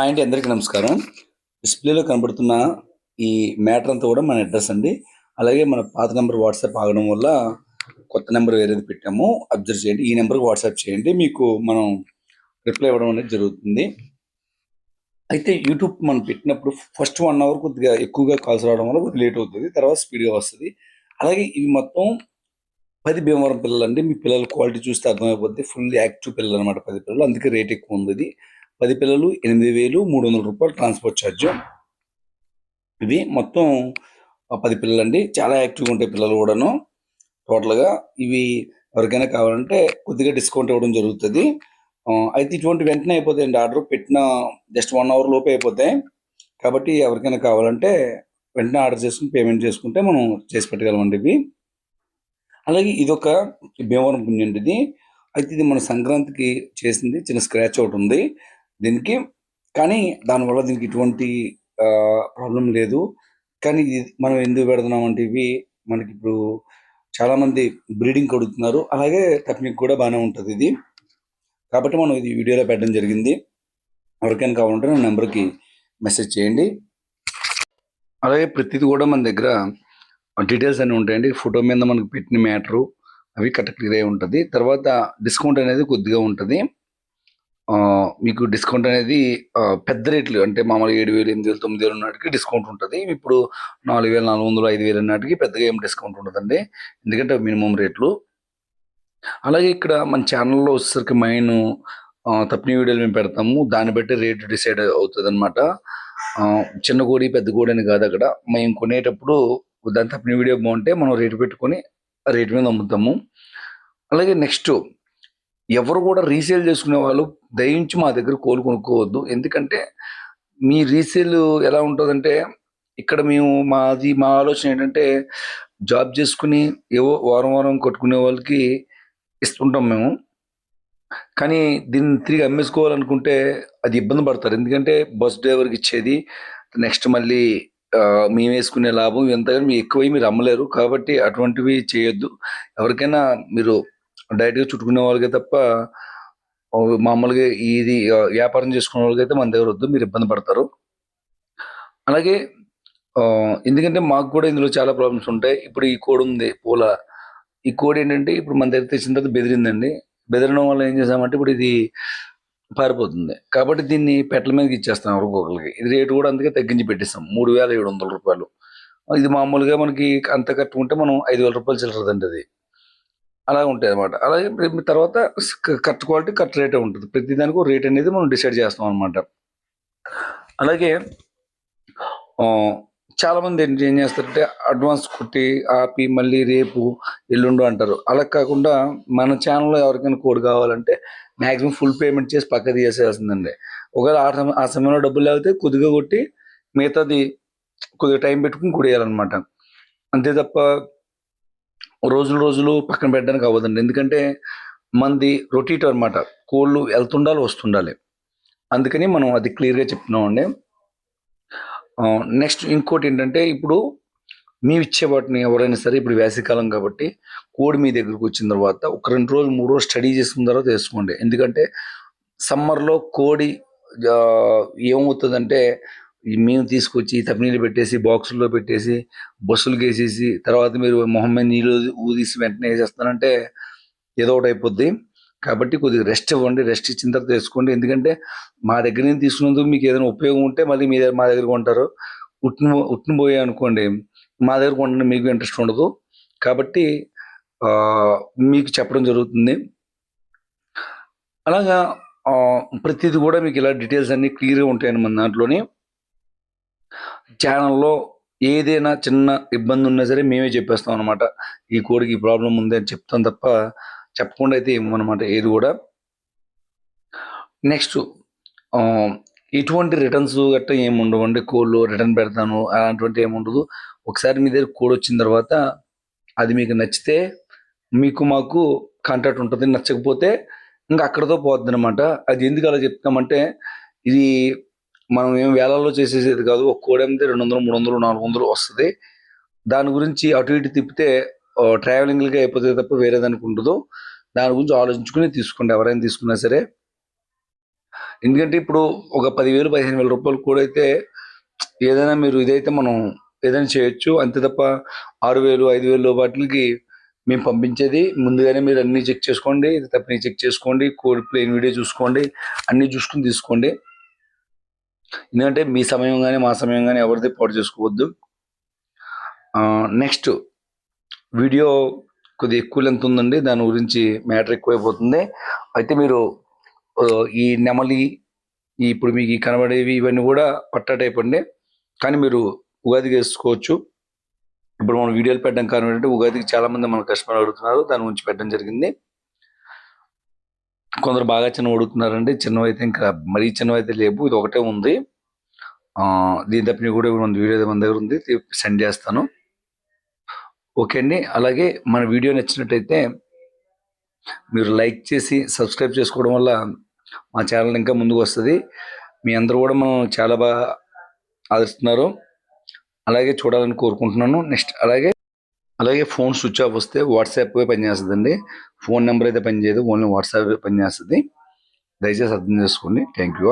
Hi అండి, అందరికీ నమస్కారం. డిస్‌ప్లేలో కనబడుతున్న ఈ మ్యాటర్ అంతా కూడా మన అడ్రస్ అండి. అలాగే మన పాత నెంబర్ వాట్సాప్ ఆగడం వల్ల కొత్త నెంబర్ వేరేది పెట్టాము. అబ్జర్వ్ చేయండి. ఈ నెంబర్‌కి వాట్సాప్ చేయండి. మీకు మనం రిప్లై ఇవ్వడం అనేది జరుగుతుంది. అయితే యూట్యూబ్ మనం పెట్టినప్పుడు ఫస్ట్ 1 అవర్ కొద్దిగా ఎక్కువగా కాల్స్ రావడం వల్ల కొద్దిగా లేట్ అవుతది. తర్వాత స్పీడ్‌గా వస్తది. అలాగే ఇవి మొత్తం 10 భీమవరం పిల్లలండి. మీ పిల్లల క్వాలిటీ చూస్తే అర్థమైపోద్ది. ఫుల్ యాక్టివ్ పిల్లలనమాట 10 పిల్లలు. అందుకే రేట్ ఎక్కువుందిది. 10 పిల్లలు రూ. 8,300 ట్రాన్స్‌పోర్ట్ ఛార్జ్. ఇవి మొత్తం 10 పిల్లలండి. చాలా యాక్టివ్‌గా ఉంటాయి పిల్లలు కూడాను. టోటల్‌గా ఇవి ఎవరికైనా కావాలంటే కొద్దిగా డిస్కౌంట్ ఇవ్వడం జరుగుతది. అయితే ఇటువంటి వెంటనే అయిపోతాయండి. ఆర్డర్ పెట్టిన జస్ట్ 1 అవర్ లోపే అయిపోతాయి. కాబట్టి ఎవరికైనా కావాలంటే వెంటనే ఆర్డర్ చేసుకొని పేమెంట్ చేసుకుంటే మనం చేసి పెట్టగలమండి ఇవి. అలాగే ఇదొక భీమవరం పుంజండి ఇది. అయితే ఇది మన సంక్రాంతికి చేసింది. చిన్న స్క్రాచ్ ఒకటుంది దీనికి. కానీ దానివల్ల దీనికి ఎటువంటి ప్రాబ్లమ్ లేదు. కానీ ఇది మనం ఎందుకు పెడుతున్నామంటే ఇవి మనకిప్పుడు చాలామంది బ్రీడింగ్‌కి అడుగుతున్నారు. అలాగే టెక్నిక్ కూడా బానే ఉంటదిది. కాబట్టి మనం ఇది వీడియోలో పెట్టడం జరిగింది. ఎవరికైనా కావాలంటే నా నంబర్‌కి మెసేజ్ చేయండి. అలాగే ప్రతిది కూడా మన దగ్గర డీటెయిల్స్ అన్నీ ఉంటాయండి. ఫోటో మీద మనకు పెట్టిన మ్యాటరు అవి క్లియర్ అయి ఉంటది. తర్వాత డిస్కౌంట్ అనేది కొద్దిగా ఉంటది. మీకు డిస్కౌంట్ అనేది పెద్ద రేట్లు అంటే మామూలుగా 7,000, 8,000, 9,000 నాటికి డిస్కౌంట్ ఉంటది. ఇప్పుడు 4,400, 5,000 నాటికి పెద్దగా ఏం డిస్కౌంట్ ఉండదండి. ఎందుకంటే మినిమమ్ రేట్లు. అలాగే ఇక్కడ మన ఛానల్‌లో వచ్చేసరికి మెయిన్ తప్పిన వీడియోలు మేము పెడతాము. దాన్ని బట్టి రేట్ డిసైడ్ అవుతదనమాట. చిన్న కోడి, పెద్ద కోడి అని కాదు అక్కడ. మేము కొనేటప్పుడు దాని తప్పిన వీడియో బాగుంటే మనం రేటు పెట్టుకొని ఆ రేటు మీద అమ్ముతాము. అలాగే నెక్స్ట్ ఎవరు కూడా రీసేల్ చేసుకునే వాళ్ళు దయించి మా దగ్గర కోళ్ళు కొనుక్కోవద్దు. ఎందుకంటే మీ రీసేల్ ఎలా ఉంటదంటే ఇక్కడ మా ఆలోచన ఏంటంటే జాబ్ చేసుకుని ఏవో వారం వారం కొట్టుకునే వాళ్ళకి ఇస్తుంటాం మేము. కానీ దీన్ని తిరిగి అమ్మేసుకోవాలనుకుంటే అది ఇబ్బంది పడతారు. ఎందుకంటే బస్ డ్రైవర్‌కి ఇచ్చేది, నెక్స్ట్ మళ్ళీ మేమేసుకునే లాభం ఇదంతా గాని ఎక్కువై మీరు అమ్మలేరు. కాబట్టి అటువంటివి చేయొద్దు. ఎవరికైనా మీరు డైరెక్ట్‌గా చుట్టుకునే వాళ్ళకే తప్ప మామూలుగా ఇది వ్యాపారం చేసుకునే వాళ్ళకైతే మన దగ్గర వద్దు. మీరు ఇబ్బంది పడతారు. అలాగే ఎందుకంటే మాకు కూడా ఇందులో చాలా ప్రాబ్లమ్స్ ఉంటాయి. ఇప్పుడు ఈ కోడుంది పూల. ఈ కోడి ఏంటంటే ఇప్పుడు మన దగ్గర తెచ్చిన తర్వాత బెదిరిందండి. బెదరడం వల్ల ఏం చేసామంటే ఇప్పుడు ఇది పారిపోతుంది. కాబట్టి దీన్ని పెట్టల మీదకి ఇచ్చేస్తాం ఎవరికో ఒకళ్ళకి. ఇది రేటు కూడా అందుకే తగ్గించి పెట్టేసాం. రూ. 3,700. ఇది మామూలుగా మనకి అంత కట్టుకుంటే మనం రూ. 5,000 చిల్లరదండి అది. అలా ఉంటాయన్నమాట. అలాగే తర్వాత కరెక్ట్ క్వాలిటీ, కరెక్ట్ రేటే ఉంటది. ప్రతి దానికి ఒక రేట్ అనేది మనం డిసైడ్ చేస్తాం అనమాట. అలాగే చాలామంది ఏం చేస్తారంటే అడ్వాన్స్ కొట్టి ఆపి మళ్ళీ రేపు, ఎల్లుండు అంటారు. అలా కాకుండా మన ఛానల్‌లో ఎవరికైనా కోడ్ కావాలంటే మాక్సిమం ఫుల్ పేమెంట్ చేసి పక్కకు తీసేయాల్సిందండి. ఒకవేళ ఆ సమయంలో డబ్బులు లేకపోతే కొద్దిగా కొట్టి మిగతాది కొద్దిగా టైం పెట్టుకొని కొట్టేయాలన్నమాట. అంతే తప్ప రోజులు పక్కన పెట్టడానికి అవ్వదండి. ఎందుకంటే మనది రొటీటో అనమాట. కోళ్ళు ఎళ్తుండాలి, వస్తుండాలి. అందుకని మనం అది క్లియర్‌గా చెప్తున్నామండి. నెక్స్ట్ ఇంకోటేంటంటే ఇప్పుడు మేమిచ్చే వాటిని ఎవరైనా సరే ఇప్పుడు వేసవికాలం కాబట్టి కోడి మీ దగ్గరకు వచ్చిన తర్వాత ఒక 2 రోజులు, 3 రోజులు స్టడీ చేసుకున్న తర్వాత ఏసుకోండి. ఎందుకంటే సమ్మర్‌లో కోడి ఏమవుతదంటే మేము తీసుకొచ్చి తప్పినీళ్ళు పెట్టేసి, బాక్సుల్లో పెట్టేసి, బస్సులకేసేసి తర్వాత మీరు మొహం మీద నీళ్ళు ఊదీసి వెంటనే ఏసేస్తానంటే ఏదో ఒకటి అయిపోద్ది. కాబట్టి కొద్దిగా రెస్ట్ ఇవ్వండి. రెస్ట్ ఇచ్చిన తర్వాత ఏసుకోండి. ఎందుకంటే మా దగ్గర నుంచి తీసుకున్నందుకు మీకు ఏదైనా ఉపయోగం ఉంటే మళ్ళీ మా దగ్గర కొంటారు. ఉట్టిన పోయాయనుకోండి మా దగ్గర కొనడానికి మీకు ఇంట్రెస్ట్ ఉండదు. కాబట్టి మీకు చెప్పడం జరుగుతుంది. అలాగా ప్రతిది కూడా మీకు ఇలా డీటెయిల్స్ అన్నీ క్లియర్‌గా ఉంటాయండి మన దాంట్లోని. ఛానల్‌లో ఏదైనా చిన్న ఇబ్బంది ఉన్నా సరే మేమే చెప్పేస్తాం అనమాట. ఈ కోడికి ఈ ప్రాబ్లమ్ ఉంది అని చెప్తాం తప్ప చెప్పకుండా అయితే ఇవ్వమనమాట ఏది కూడా. నెక్స్ట్ ఎటువంటి రిటర్న్స్ గట్టా ఏమి ఉండవండి. కోళ్ళు రిటర్న్ పెడతాను అలాంటివంటివి ఏమి ఉండదు. ఒకసారి మీ దగ్గర కోడి వచ్చిన తర్వాత అది మీకు నచ్చితే మాకు కాంటాక్ట్ ఉంటుంది. నచ్చకపోతే ఇంక అక్కడితో పోద్దనమాట. అది ఎందుకు అలా చెప్తామంటే ఇది మనం ఏం వేలల్లో చేసేసేది కాదు. ఒక కోడి అమ్మితే 200, 300, 400 వస్తది. దాని గురించి అటు ఇటు తిప్పితే ట్రావెలింగ్‌లకే అయిపోతది తప్ప వేరే దానికి ఉండదు. దాని గురించి ఆలోచించుకొని తీసుకోండి ఎవరైనా తీసుకున్నా సరే. ఎందుకంటే ఇప్పుడు ఒక 10,000 15,000 రూపాయలు కూడా అయితే ఏదైనా మీరు ఇదైతే మనం ఏదైనా చేయొచ్చు. అంతే తప్ప 6,000 5,000 వాటికి మేము పంపించేది ముందుగానే మీరు అన్నీ చెక్ చేసుకోండి. ఇది తప్పని చెక్ చేసుకోండి. కోడ్ ప్లేన్ వీడియో చూసుకోండి. అన్నీ చూసుకొని తీసుకోండి. ఎందుకంటే మీ సమయం కానీ మా సమయం కానీ ఎవరిది పాడు చేసుకోవద్దు. నెక్స్ట్ వీడియో కొద్దిగా ఎక్కువ లెంత్ ఉందండి. దాని గురించి మ్యాటర్ ఎక్కువైపోతుంది. అయితే మీరు ఈ నెమలి ఇప్పుడు మీకు కనబడేవి ఇవన్నీ కూడా పట్టా టైప్ అండి. కానీ మీరు ఉగాదికి వేసుకోవచ్చు. ఇప్పుడు మనం వీడియోలు పెట్టడం కారణం ఏంటంటే ఉగాదికి చాలా మంది మన కస్టమర్ అడుగుతున్నారు. దాని గురించి పెట్టడం జరిగింది. కొందరు బాగా చిన్నవి అడుగుతున్నారండి. చిన్నవైతే ఇంకా మరీ చిన్నవైతే లేవు. ఇది ఒకటే ఉంది. దీని తప్పిన కూడా మన వీడియో మన దగ్గర ఉంది. సెండ్ చేస్తాను. ఓకే అండి. అలాగే మన వీడియో నచ్చినట్టయితే మీరు లైక్ చేసి సబ్స్క్రైబ్ చేసుకోవడం వల్ల మా ఛానల్ ఇంకా ముందుకు వస్తుంది. మీ అందరూ కూడా మనం చాలా బాగా ఆదరిస్తున్నారు. అలాగే చూడాలని కోరుకుంటున్నాను. నెక్స్ట్ అలాగే ఫోన్ స్విచ్ ఆఫ్ వస్తే వాట్సాప్ పనిచేస్తుందండి. ఫోన్ నెంబర్ అయితే పనిచేయదు. ఓన్లీ వాట్సాప్ పనిచేస్తుంది. దయచేసి అర్థం చేసుకోండి. Thank you all.